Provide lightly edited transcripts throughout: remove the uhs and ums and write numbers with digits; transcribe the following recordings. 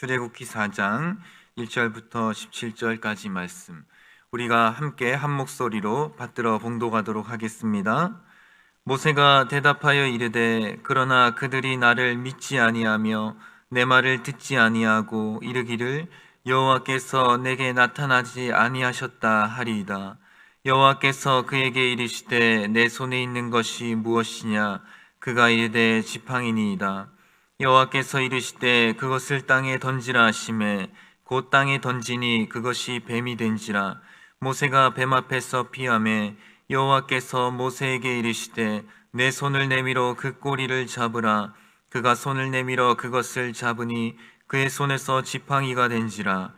출애굽기 4장 1절부터 17절까지 말씀, 우리가 함께 한 목소리로 받들어 봉독하도록 하겠습니다. 모세가 대답하여 이르되 그러나 그들이 나를 믿지 아니하며 내 말을 듣지 아니하고 이르기를 여호와께서 내게 나타나지 아니하셨다 하리이다. 여호와께서 그에게 이르시되 내 손에 있는 것이 무엇이냐? 그가 이르되 지팡이니이다. 여호와께서 이르시되 그것을 땅에 던지라 하시매 곧 땅에 던지니 그것이 뱀이 된지라. 모세가 뱀 앞에서 피하매 여호와께서 모세에게 이르시되 내 손을 내밀어 그 꼬리를 잡으라. 그가 손을 내밀어 그것을 잡으니 그의 손에서 지팡이가 된지라.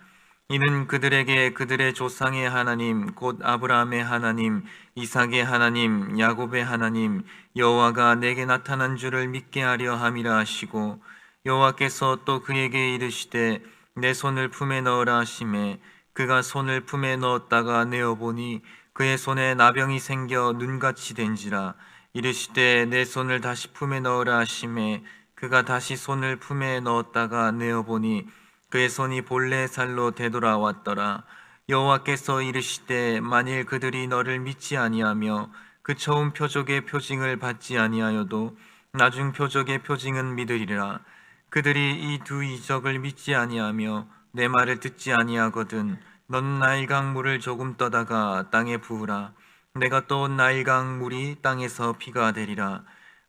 이는 그들에게 그들의 조상의 하나님 곧 아브라함의 하나님, 이삭의 하나님, 야곱의 하나님 여호와가 내게 나타난 줄을 믿게 하려 함이라 하시고, 여호와께서 또 그에게 이르시되 내 손을 품에 넣으라 하시매 그가 손을 품에 넣었다가 내어보니 그의 손에 나병이 생겨 눈같이 된지라. 이르시되 내 손을 다시 품에 넣으라 하시매 그가 다시 손을 품에 넣었다가 내어보니 그의 손이 본래 살로 되돌아왔더라. 여호와께서 이르시되 만일 그들이 너를 믿지 아니하며 그 처음 표적의 표징을 받지 아니하여도 나중 표적의 표징은 믿으리라. 그들이 이 두 이적을 믿지 아니하며 내 말을 듣지 아니하거든 너는 나일강 물을 조금 떠다가 땅에 부으라. 내가 떠온 나일강 물이 땅에서 피가 되리라.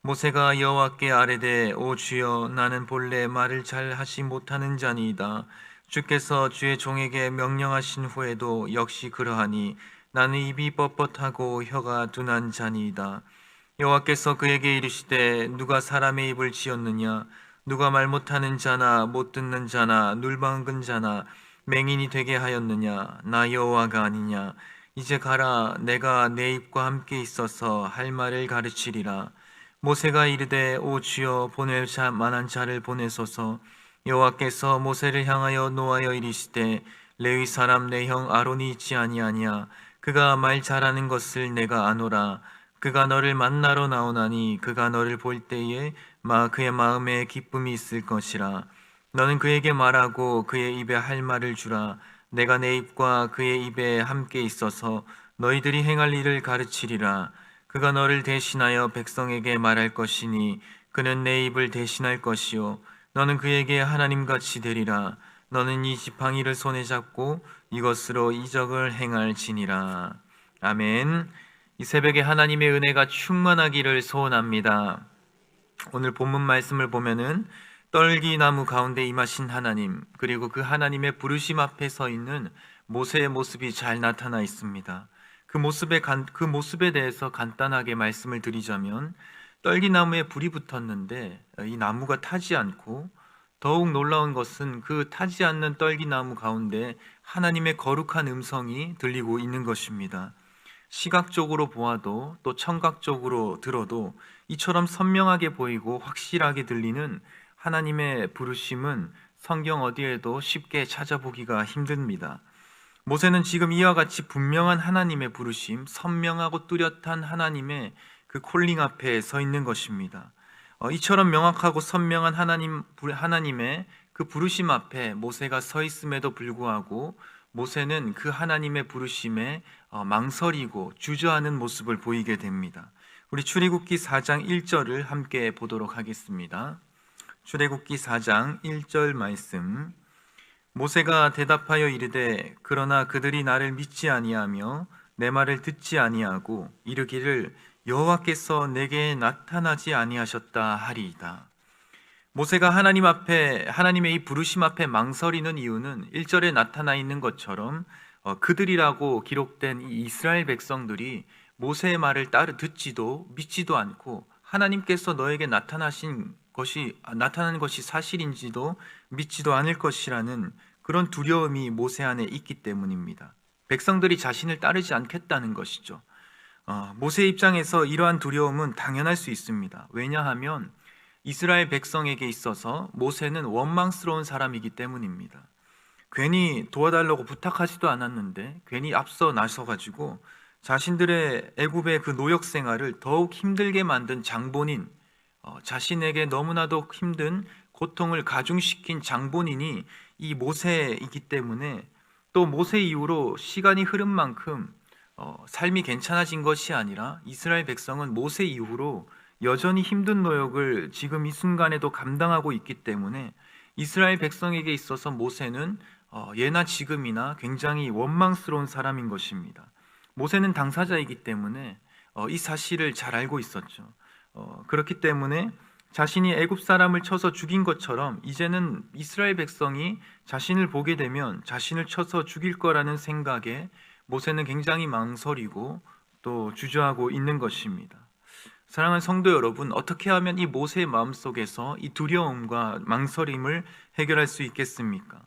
모세가 여호와께 아뢰되 오 주여, 나는 본래 말을 잘 하지 못하는 자니이다. 주께서 주의 종에게 명령하신 후에도 역시 그러하니 나는 입이 뻣뻣하고 혀가 둔한 자니이다. 여호와께서 그에게 이르시되 누가 사람의 입을 지었느냐? 누가 말 못하는 자나 못 듣는 자나 눌방근 자나 맹인이 되게 하였느냐? 나 여호와가 아니냐? 이제 가라. 내가 내 입과 함께 있어서 할 말을 가르치리라. 모세가 이르되 오 주여, 보낼 만한 자를 보내소서. 여호와께서 모세를 향하여 노하여 이르시되 레위 사람 내 형 아론이 있지 아니하냐? 그가 말 잘하는 것을 내가 아노라. 그가 너를 만나러 나오나니 그가 너를 볼 때에 그의 마음에 기쁨이 있을 것이라. 너는 그에게 말하고 그의 입에 할 말을 주라. 내가 내 입과 그의 입에 함께 있어서 너희들이 행할 일을 가르치리라. 그가 너를 대신하여 백성에게 말할 것이니 그는 내 입을 대신할 것이요 너는 그에게 하나님같이 되리라. 너는 이 지팡이를 손에 잡고 이것으로 이적을 행할지니라. 아멘. 이 새벽에 하나님의 은혜가 충만하기를 소원합니다. 오늘 본문 말씀을 보면은 떨기나무 가운데 임하신 하나님, 그리고 그 하나님의 부르심 앞에 서 있는 모세의 모습이 잘 나타나 있습니다. 그 모습에 대해서 간단하게 말씀을 드리자면, 떨기나무에 불이 붙었는데 이 나무가 타지 않고, 더욱 놀라운 것은 그 타지 않는 떨기나무 가운데 하나님의 거룩한 음성이 들리고 있는 것입니다. 시각적으로 보아도 또 청각적으로 들어도 이처럼 선명하게 보이고 확실하게 들리는 하나님의 부르심은 성경 어디에도 쉽게 찾아보기가 힘듭니다. 모세는 지금 이와 같이 분명한 하나님의 부르심, 선명하고 뚜렷한 하나님의 그 콜링 앞에 서 있는 것입니다. 이처럼 명확하고 선명한 하나님의 그 부르심 앞에 모세가 서 있음에도 불구하고 모세는 그 하나님의 부르심에 망설이고 주저하는 모습을 보이게 됩니다. 우리 출애굽기 4장 1절을 함께 보도록 하겠습니다. 출애굽기 4장 1절 말씀. 모세가 대답하여 이르되 그러나 그들이 나를 믿지 아니하며 내 말을 듣지 아니하고 이르기를 여호와께서 내게 나타나지 아니하셨다 하리이다. 모세가 하나님의 이 부르심 앞에 망설이는 이유는 1절에 나타나 있는 것처럼 그들이라고 기록된 이 이스라엘 백성들이 모세의 말을 듣지도 믿지도 않고 하나님께서 너에게 나타나는 것이 사실인지도 믿지도 않을 것이라는 그런 두려움이 모세 안에 있기 때문입니다. 백성들이 자신을 따르지 않겠다는 것이죠. 모세 입장에서 이러한 두려움은 당연할 수 있습니다. 왜냐하면 이스라엘 백성에게 있어서 모세는 원망스러운 사람이기 때문입니다. 괜히 도와달라고 부탁하지도 않았는데 괜히 앞서 나서가지고 자신들의 애굽의 그 노역 생활을 더욱 힘들게 만든 장본인, 자신에게 너무나도 힘든 고통을 가중시킨 장본인이 이 모세이기 때문에, 또 모세 이후로 시간이 흐른 만큼 삶이 괜찮아진 것이 아니라 이스라엘 백성은 모세 이후로 여전히 힘든 노역을 지금 이 순간에도 감당하고 있기 때문에 이스라엘 백성에게 있어서 모세는 예나 지금이나 굉장히 원망스러운 사람인 것입니다. 모세는 당사자이기 때문에 이 사실을 잘 알고 있었죠. 그렇기 때문에 자신이 애굽 사람을 쳐서 죽인 것처럼 이제는 이스라엘 백성이 자신을 보게 되면 자신을 쳐서 죽일 거라는 생각에 모세는 굉장히 망설이고 또 주저하고 있는 것입니다. 사랑하는 성도 여러분, 어떻게 하면 이 모세의 마음속에서 이 두려움과 망설임을 해결할 수 있겠습니까?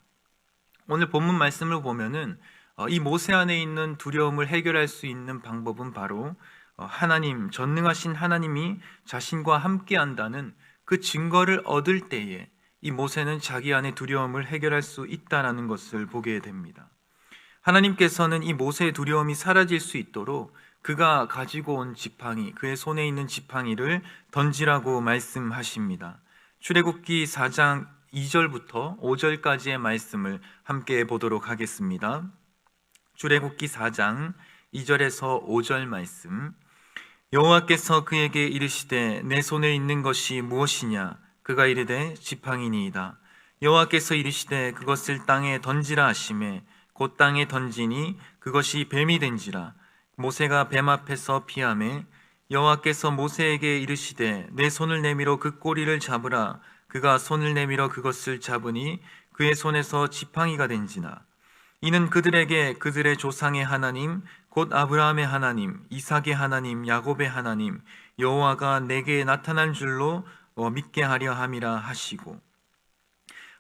오늘 본문 말씀을 보면은 이 모세 안에 있는 두려움을 해결할 수 있는 방법은 바로 하나님, 전능하신 하나님이 자신과 함께 한다는 그 증거를 얻을 때에 이 모세는 자기 안의 두려움을 해결할 수 있다는 것을 보게 됩니다. 하나님께서는 이 모세의 두려움이 사라질 수 있도록 그가 가지고 온 지팡이, 그의 손에 있는 지팡이를 던지라고 말씀하십니다. 출애굽기 4장 2절부터 5절까지의 말씀을 함께 보도록 하겠습니다. 출애굽기 4장 2절에서 5절 말씀. 여호와께서 그에게 이르시되 내 손에 있는 것이 무엇이냐? 그가 이르되 지팡이니이다. 여호와께서 이르시되 그것을 땅에 던지라 하시매 곧 땅에 던지니 그것이 뱀이 된지라. 모세가 뱀 앞에서 피하매 여호와께서 모세에게 이르시되 내 손을 내밀어 그 꼬리를 잡으라. 그가 손을 내밀어 그것을 잡으니 그의 손에서 지팡이가 된지라. 이는 그들에게 그들의 조상의 하나님 곧 아브라함의 하나님, 이삭의 하나님, 야곱의 하나님 여호와가 내게 나타난 줄로 믿게 하려 함이라 하시고,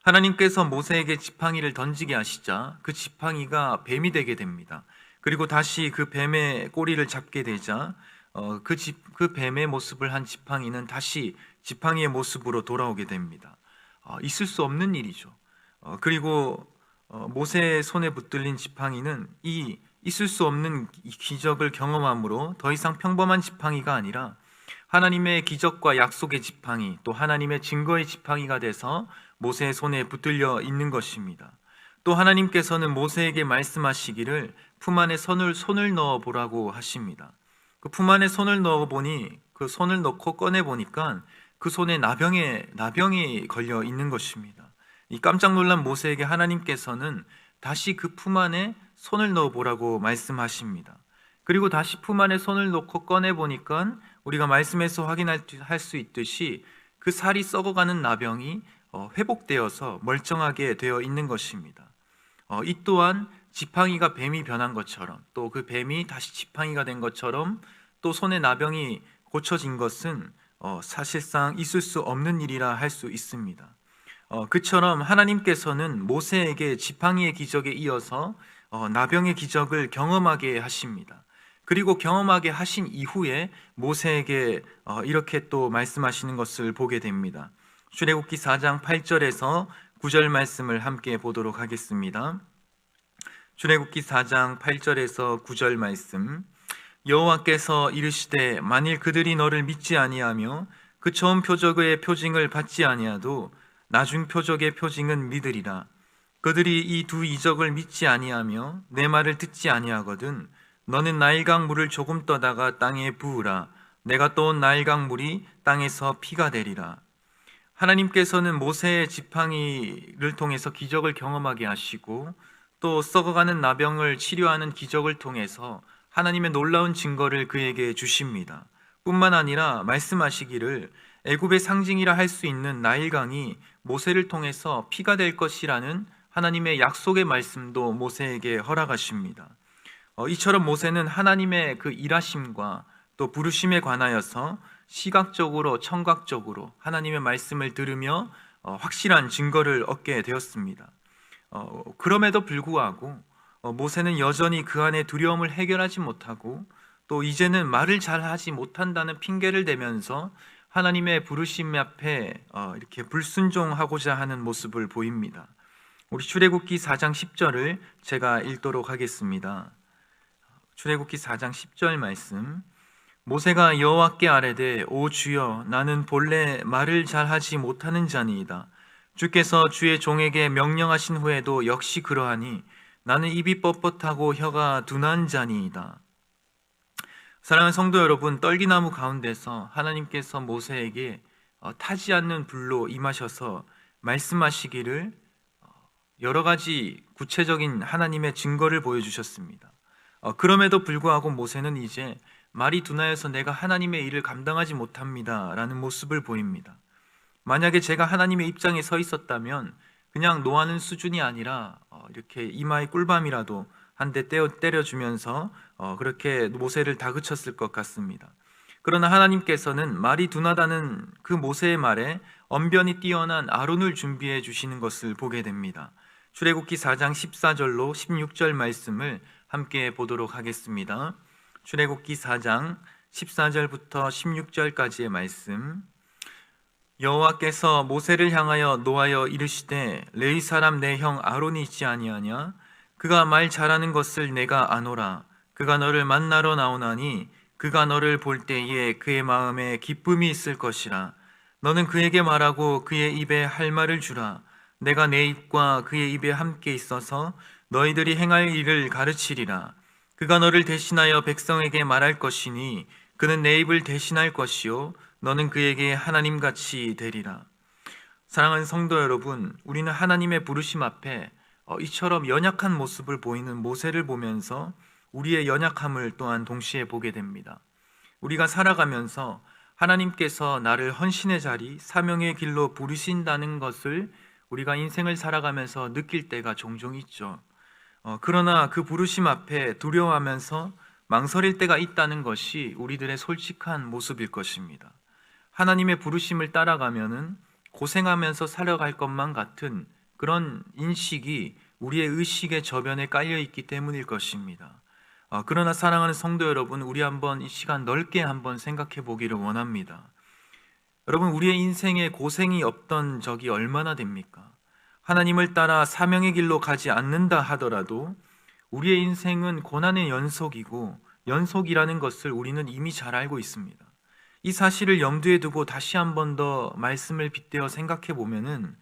하나님께서 모세에게 지팡이를 던지게 하시자 그 지팡이가 뱀이 되게 됩니다. 그리고 다시 그 뱀의 꼬리를 잡게 되자 그 뱀의 모습을 한 지팡이는 다시 지팡이의 모습으로 돌아오게 됩니다. 있을 수 없는 일이죠. 그리고 모세의 손에 붙들린 지팡이는 이 있을 수 없는 기적을 경험함으로 더 이상 평범한 지팡이가 아니라 하나님의 기적과 약속의 지팡이, 또 하나님의 증거의 지팡이가 돼서 모세의 손에 붙들려 있는 것입니다. 또 하나님께서는 모세에게 말씀하시기를 품 안에 손을 넣어 보라고 하십니다. 그 품 안에 손을 넣어 보니, 그 손을 넣고 꺼내 보니까 그 손에 나병이 걸려 있는 것입니다. 이 깜짝 놀란 모세에게 하나님께서는 다시 그 품 안에 손을 넣어 보라고 말씀하십니다. 그리고 다시 품 안에 손을 넣고 꺼내 보니까 우리가 말씀에서 확인할 수 있듯이 그 살이 썩어가는 나병이 회복되어서 멀쩡하게 되어 있는 것입니다. 이 또한 지팡이가 뱀이 변한 것처럼, 또 그 뱀이 다시 지팡이가 된 것처럼, 또 손에 나병이 고쳐진 것은 사실상 있을 수 없는 일이라 할 수 있습니다. 그처럼 하나님께서는 모세에게 지팡이의 기적에 이어서 나병의 기적을 경험하게 하십니다. 그리고 경험하게 하신 이후에 모세에게 이렇게 또 말씀하시는 것을 보게 됩니다. 출애굽기 4장 8절에서 9절 말씀을 함께 보도록 하겠습니다. 출애굽기 4장 8절에서 9절 말씀. 여호와께서 이르시되 만일 그들이 너를 믿지 아니하며 그 처음 표적의 표징을 받지 아니하도 나중 표적의 표징은 믿으리라. 그들이 이 두 이적을 믿지 아니하며 내 말을 듣지 아니하거든 너는 나일강 물을 조금 떠다가 땅에 부으라. 내가 떠온 나일강 물이 땅에서 피가 되리라. 하나님께서는 모세의 지팡이를 통해서 기적을 경험하게 하시고, 또 썩어가는 나병을 치료하는 기적을 통해서 하나님의 놀라운 증거를 그에게 주십니다. 뿐만 아니라 말씀하시기를 애굽의 상징이라 할 수 있는 나일강이 모세를 통해서 피가 될 것이라는 하나님의 약속의 말씀도 모세에게 허락하십니다. 이처럼 모세는 하나님의 그 일하심과 또 부르심에 관하여서 시각적으로 청각적으로 하나님의 말씀을 들으며 확실한 증거를 얻게 되었습니다. 그럼에도 불구하고 모세는 여전히 그 안에 두려움을 해결하지 못하고, 또 이제는 말을 잘하지 못한다는 핑계를 대면서 하나님의 부르심 앞에 이렇게 불순종하고자 하는 모습을 보입니다. 우리 출애굽기 4장 10절을 제가 읽도록 하겠습니다. 출애굽기 4장 10절 말씀. 모세가 여호와께 아뢰되 오 주여 나는 본래 말을 잘하지 못하는 자니이다. 주께서 주의 종에게 명령하신 후에도 역시 그러하니 나는 입이 뻣뻣하고 혀가 둔한 자니이다. 사랑하는 성도 여러분, 떨기나무 가운데서 하나님께서 모세에게 타지 않는 불로 임하셔서 말씀하시기를 여러 가지 구체적인 하나님의 증거를 보여주셨습니다. 그럼에도 불구하고 모세는 이제 말이 둔하여서 내가 하나님의 일을 감당하지 못합니다 라는 모습을 보입니다. 만약에 제가 하나님의 입장에 서 있었다면 그냥 노하는 수준이 아니라 이렇게 이마에 꿀밤이라도 한 대 때려주면서 그렇게 모세를 다그쳤을 것 같습니다. 그러나 하나님께서는 말이 둔하다는 그 모세의 말에 언변이 뛰어난 아론을 준비해 주시는 것을 보게 됩니다. 출애굽기 4장 14절로 16절 말씀을 함께 보도록 하겠습니다. 출애굽기 4장 14절부터 16절까지의 말씀. 여호와께서 모세를 향하여 노하여 이르시되 레위 사람 내 형 아론이 있지 아니하냐? 그가 말 잘하는 것을 내가 아노라. 그가 너를 만나러 나오나니 그가 너를 볼 때에 그의 마음에 기쁨이 있을 것이라. 너는 그에게 말하고 그의 입에 할 말을 주라. 내가 내 입과 그의 입에 함께 있어서 너희들이 행할 일을 가르치리라. 그가 너를 대신하여 백성에게 말할 것이니 그는 내 입을 대신할 것이요 너는 그에게 하나님같이 되리라. 사랑하는 성도 여러분, 우리는 하나님의 부르심 앞에 이처럼 연약한 모습을 보이는 모세를 보면서 우리의 연약함을 또한 동시에 보게 됩니다. 우리가 살아가면서 하나님께서 나를 헌신의 자리, 사명의 길로 부르신다는 것을 우리가 인생을 살아가면서 느낄 때가 종종 있죠. 그러나 그 부르심 앞에 두려워하면서 망설일 때가 있다는 것이 우리들의 솔직한 모습일 것입니다. 하나님의 부르심을 따라가면은 고생하면서 살아갈 것만 같은 그런 인식이 우리의 의식의 저변에 깔려 있기 때문일 것입니다. 그러나 사랑하는 성도 여러분, 우리 한번 이 시간 넓게 한번 생각해 보기를 원합니다. 여러분, 우리의 인생에 고생이 없던 적이 얼마나 됩니까? 하나님을 따라 사명의 길로 가지 않는다 하더라도 우리의 인생은 고난의 연속이고 연속이라는 것을 우리는 이미 잘 알고 있습니다. 이 사실을 염두에 두고 다시 한 번 더 말씀을 빗대어 생각해 보면은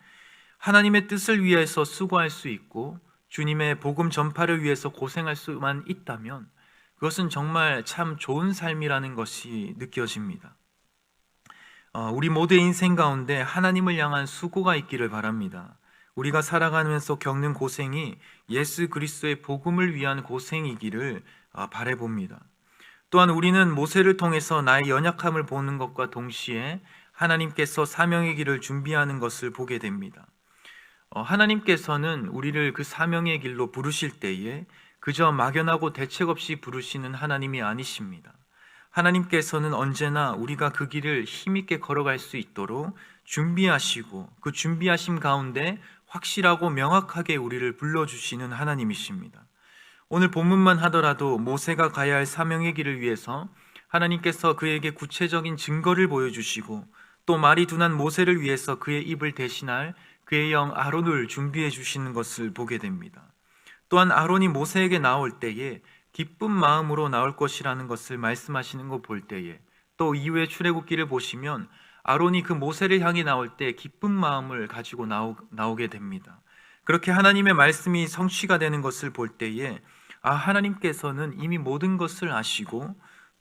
하나님의 뜻을 위해서 수고할 수 있고 주님의 복음 전파를 위해서 고생할 수만 있다면 그것은 정말 참 좋은 삶이라는 것이 느껴집니다. 우리 모두의 인생 가운데 하나님을 향한 수고가 있기를 바랍니다. 우리가 살아가면서 겪는 고생이 예수 그리스도의 복음을 위한 고생이기를 바라봅니다. 또한 우리는 모세를 통해서 나의 연약함을 보는 것과 동시에 하나님께서 사명의 길을 준비하는 것을 보게 됩니다. 하나님께서는 우리를 그 사명의 길로 부르실 때에 그저 막연하고 대책 없이 부르시는 하나님이 아니십니다. 하나님께서는 언제나 우리가 그 길을 힘있게 걸어갈 수 있도록 준비하시고 그 준비하심 가운데 확실하고 명확하게 우리를 불러주시는 하나님이십니다. 오늘 본문만 하더라도 모세가 가야 할 사명의 길을 위해서 하나님께서 그에게 구체적인 증거를 보여주시고 또 말이 둔한 모세를 위해서 그의 입을 대신할 그의 형 아론을 준비해 주시는 것을 보게 됩니다. 또한 아론이 모세에게 나올 때에 기쁜 마음으로 나올 것이라는 것을 말씀하시는 거 볼 때에 또 이후에 출애굽기를 보시면 아론이 그 모세를 향해 나올 때 기쁜 마음을 가지고 나오게 됩니다. 그렇게 하나님의 말씀이 성취가 되는 것을 볼 때에 하나님께서는 이미 모든 것을 아시고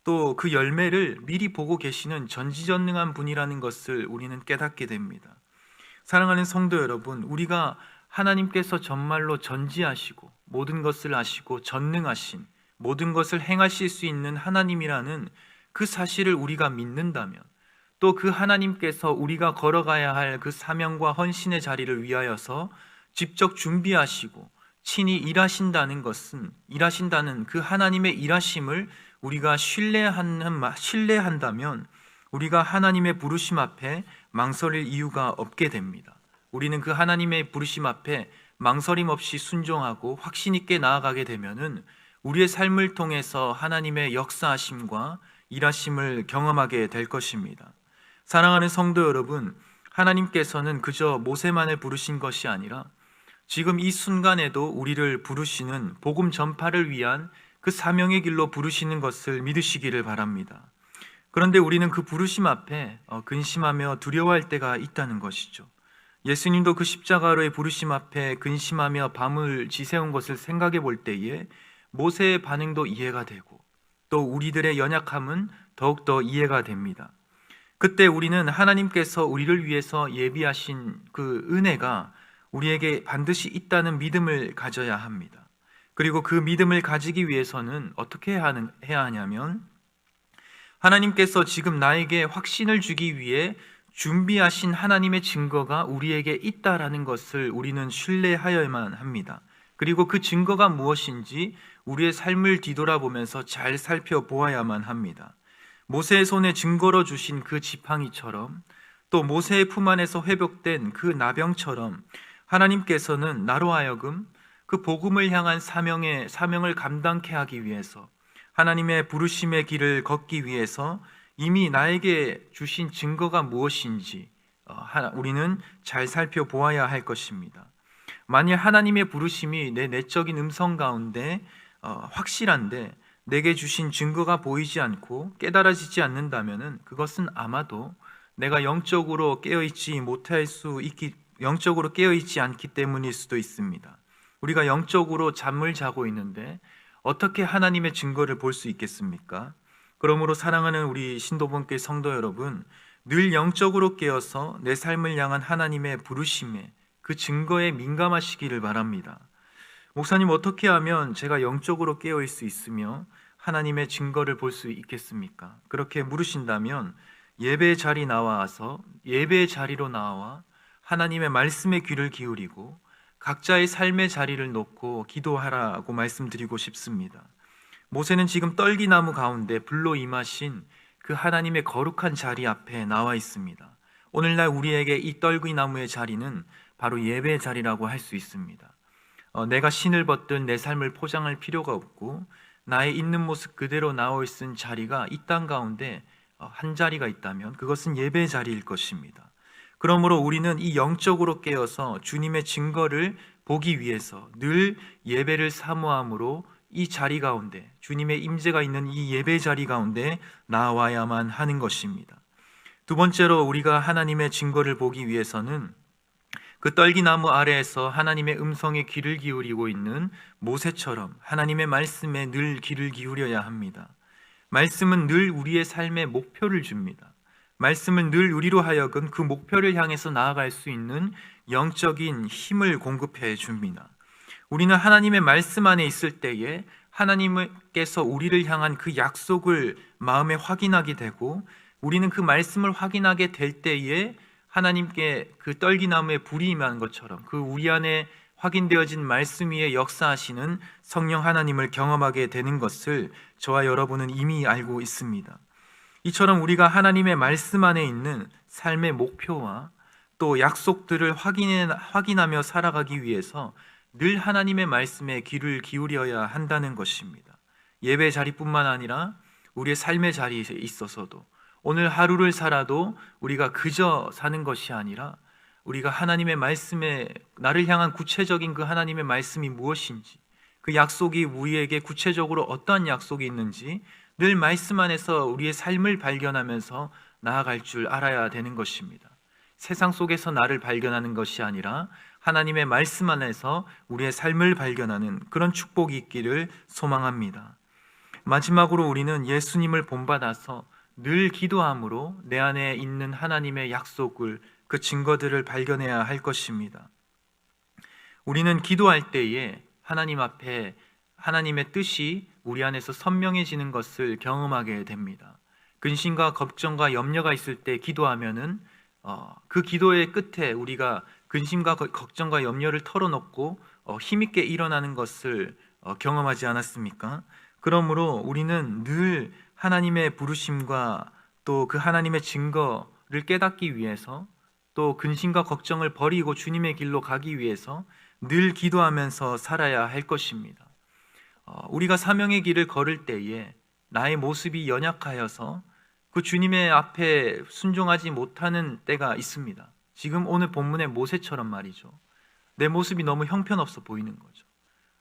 또 그 열매를 미리 보고 계시는 전지전능한 분이라는 것을 우리는 깨닫게 됩니다. 사랑하는 성도 여러분, 우리가 하나님께서 정말로 전지하시고 모든 것을 아시고 전능하신 모든 것을 행하실 수 있는 하나님이라는 그 사실을 우리가 믿는다면 또 그 하나님께서 우리가 걸어가야 할 그 사명과 헌신의 자리를 위하여서 직접 준비하시고 친히 일하신다는 그 하나님의 일하심을 우리가 신뢰한다면 우리가 하나님의 부르심 앞에 망설일 이유가 없게 됩니다. 우리는 그 하나님의 부르심 앞에 망설임 없이 순종하고 확신 있게 나아가게 되면은 우리의 삶을 통해서 하나님의 역사하심과 일하심을 경험하게 될 것입니다. 사랑하는 성도 여러분, 하나님께서는 그저 모세만을 부르신 것이 아니라 지금 이 순간에도 우리를 부르시는 복음 전파를 위한 그 사명의 길로 부르시는 것을 믿으시기를 바랍니다. 그런데 우리는 그 부르심 앞에 근심하며 두려워할 때가 있다는 것이죠. 예수님도 그 십자가로의 부르심 앞에 근심하며 밤을 지새운 것을 생각해 볼 때에 모세의 반응도 이해가 되고 또 우리들의 연약함은 더욱더 이해가 됩니다. 그때 우리는 하나님께서 우리를 위해서 예비하신 그 은혜가 우리에게 반드시 있다는 믿음을 가져야 합니다. 그리고 그 믿음을 가지기 위해서는 어떻게 해야 하냐면 하나님께서 지금 나에게 확신을 주기 위해 준비하신 하나님의 증거가 우리에게 있다라는 것을 우리는 신뢰하여야만 합니다. 그리고 그 증거가 무엇인지 우리의 삶을 뒤돌아보면서 잘 살펴보아야만 합니다. 모세의 손에 증거로 주신 그 지팡이처럼 또 모세의 품 안에서 회복된 그 나병처럼 하나님께서는 나로 하여금 그 복음을 향한 사명을 감당케 하기 위해서 하나님의 부르심의 길을 걷기 위해서 이미 나에게 주신 증거가 무엇인지 우리는 잘 살펴보아야 할 것입니다. 만일 하나님의 부르심이 내 내적인 음성 가운데 확실한데 내게 주신 증거가 보이지 않고 깨달아지지 않는다면 그것은 아마도 내가 영적으로 깨어있지 않기 때문일 수도 있습니다. 우리가 영적으로 잠을 자고 있는데 어떻게 하나님의 증거를 볼 수 있겠습니까? 그러므로 사랑하는 우리 신도분께 성도 여러분, 늘 영적으로 깨어서 내 삶을 향한 하나님의 부르심에 그 증거에 민감하시기를 바랍니다. 목사님, 어떻게 하면 제가 영적으로 깨어있을 수 있으며 하나님의 증거를 볼 수 있겠습니까? 그렇게 물으신다면 예배 자리로 나와 하나님의 말씀에 귀를 기울이고 각자의 삶의 자리를 놓고 기도하라고 말씀드리고 싶습니다. 모세는 지금 떨기나무 가운데 불로 임하신 그 하나님의 거룩한 자리 앞에 나와 있습니다. 오늘날 우리에게 이 떨기나무의 자리는 바로 예배의 자리라고 할 수 있습니다. 내가 신을 벗든 내 삶을 포장할 필요가 없고 나의 있는 모습 그대로 나와 있는 자리가 이 땅 가운데 한 자리가 있다면 그것은 예배의 자리일 것입니다. 그러므로 우리는 이 영적으로 깨어서 주님의 증거를 보기 위해서 늘 예배를 사모함으로 이 자리 가운데 주님의 임재가 있는 이 예배 자리 가운데 나와야만 하는 것입니다. 두 번째로 우리가 하나님의 증거를 보기 위해서는 그 떨기나무 아래에서 하나님의 음성에 귀를 기울이고 있는 모세처럼 하나님의 말씀에 늘 귀를 기울여야 합니다. 말씀은 늘 우리의 삶의 목표를 줍니다. 말씀은 늘 우리로 하여금 그 목표를 향해서 나아갈 수 있는 영적인 힘을 공급해 줍니다. 우리는 하나님의 말씀 안에 있을 때에 하나님께서 우리를 향한 그 약속을 마음에 확인하게 되고 우리는 그 말씀을 확인하게 될 때에 하나님께 그 떨기나무에 불이 임한 것처럼 그 우리 안에 확인되어진 말씀 위에 역사하시는 성령 하나님을 경험하게 되는 것을 저와 여러분은 이미 알고 있습니다. 이처럼 우리가 하나님의 말씀 안에 있는 삶의 목표와 또 약속들을 확인하며 살아가기 위해서 늘 하나님의 말씀에 귀를 기울여야 한다는 것입니다. 예배 자리뿐만 아니라 우리의 삶의 자리에 있어서도 오늘 하루를 살아도 우리가 그저 사는 것이 아니라 우리가 하나님의 말씀에 나를 향한 구체적인 그 하나님의 말씀이 무엇인지 그 약속이 우리에게 구체적으로 어떠한 약속이 있는지 늘 말씀 안에서 우리의 삶을 발견하면서 나아갈 줄 알아야 되는 것입니다. 세상 속에서 나를 발견하는 것이 아니라 하나님의 말씀 안에서 우리의 삶을 발견하는 그런 축복이 있기를 소망합니다. 마지막으로 우리는 예수님을 본받아서 늘 기도함으로 내 안에 있는 하나님의 약속을 그 증거들을 발견해야 할 것입니다. 우리는 기도할 때에 하나님 앞에 하나님의 뜻이 우리 안에서 선명해지는 것을 경험하게 됩니다. 근심과 걱정과 염려가 있을 때 기도하면은 그 기도의 끝에 우리가 근심과 걱정과 염려를 털어놓고 힘있게 일어나는 것을 경험하지 않았습니까? 그러므로 우리는 늘 하나님의 부르심과 또 그 하나님의 증거를 깨닫기 위해서 또 근심과 걱정을 버리고 주님의 길로 가기 위해서 늘 기도하면서 살아야 할 것입니다. 우리가 사명의 길을 걸을 때에 나의 모습이 연약하여서 그 주님의 앞에 순종하지 못하는 때가 있습니다. 지금 오늘 본문의 모세처럼 말이죠. 내 모습이 너무 형편없어 보이는 거죠.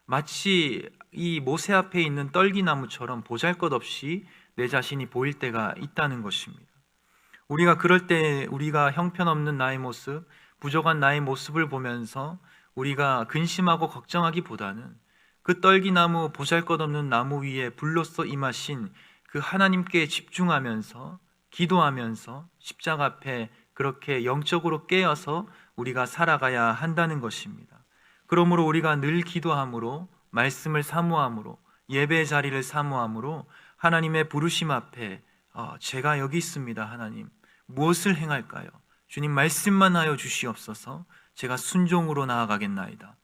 마치 이 모세 앞에 있는 떨기나무처럼 보잘것없이 내 자신이 보일 때가 있다는 것입니다. 우리가 그럴 때 우리가 형편없는 나의 모습, 부족한 나의 모습을 보면서 우리가 근심하고 걱정하기보다는 그 떨기나무 보잘것없는 나무 위에 불로써 임하신 그 하나님께 집중하면서 기도하면서 십자가 앞에 그렇게 영적으로 깨어서 우리가 살아가야 한다는 것입니다. 그러므로 우리가 늘 기도함으로 말씀을 사모함으로 예배의 자리를 사모함으로 하나님의 부르심 앞에 제가 여기 있습니다. 하나님 무엇을 행할까요? 주님 말씀만 하여 주시옵소서. 제가 순종으로 나아가겠나이다.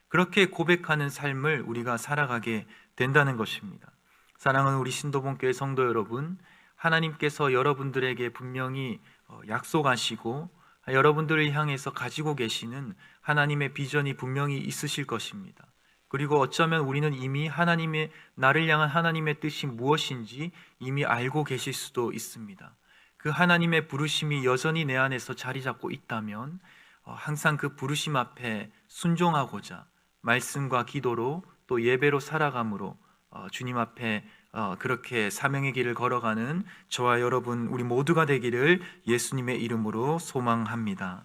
그렇게 고백하는 삶을 우리가 살아가게 된다는 것입니다. 사랑하는 우리 신도본교회 성도 여러분, 하나님께서 여러분들에게 분명히 약속하시고 여러분들을 향해서 가지고 계시는 하나님의 비전이 분명히 있으실 것입니다. 그리고 어쩌면 우리는 이미 하나님의 나를 향한 하나님의 뜻이 무엇인지 이미 알고 계실 수도 있습니다. 그 하나님의 부르심이 여전히 내 안에서 자리 잡고 있다면 항상 그 부르심 앞에 순종하고자 말씀과 기도로 또 예배로 살아감으로 주님 앞에 그렇게 사명의 길을 걸어가는 저와 여러분 우리 모두가 되기를 예수님의 이름으로 소망합니다.